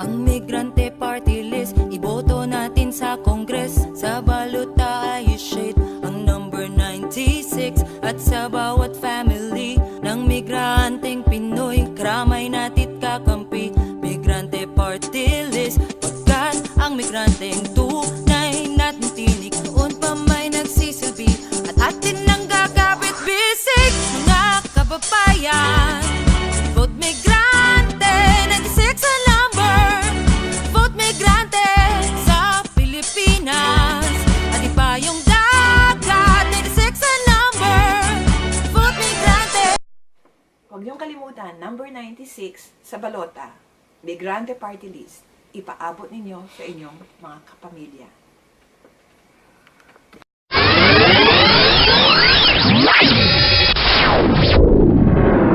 Ang Migrante Party List, iboto natin sa Congress. Sa balota ay shade ang number 96. At sa bawat family ng migranteng Pinoy, karamay natit kakampi. Migrante Party List, pagkat ang migranteng tunay natin tinig, noon pa may nagsisilbi at atin nang gagapit. Bisig mga kababayan, vote migrante, 96 ang number. Vote migrante sa Pilipinas, at iba yung dagat, 96 ang number. Vote migrante. Huwag niyong kalimutan, number 96 sa balota, Migrante Party List. Ipaabot ninyo sa inyong mga kapamilya.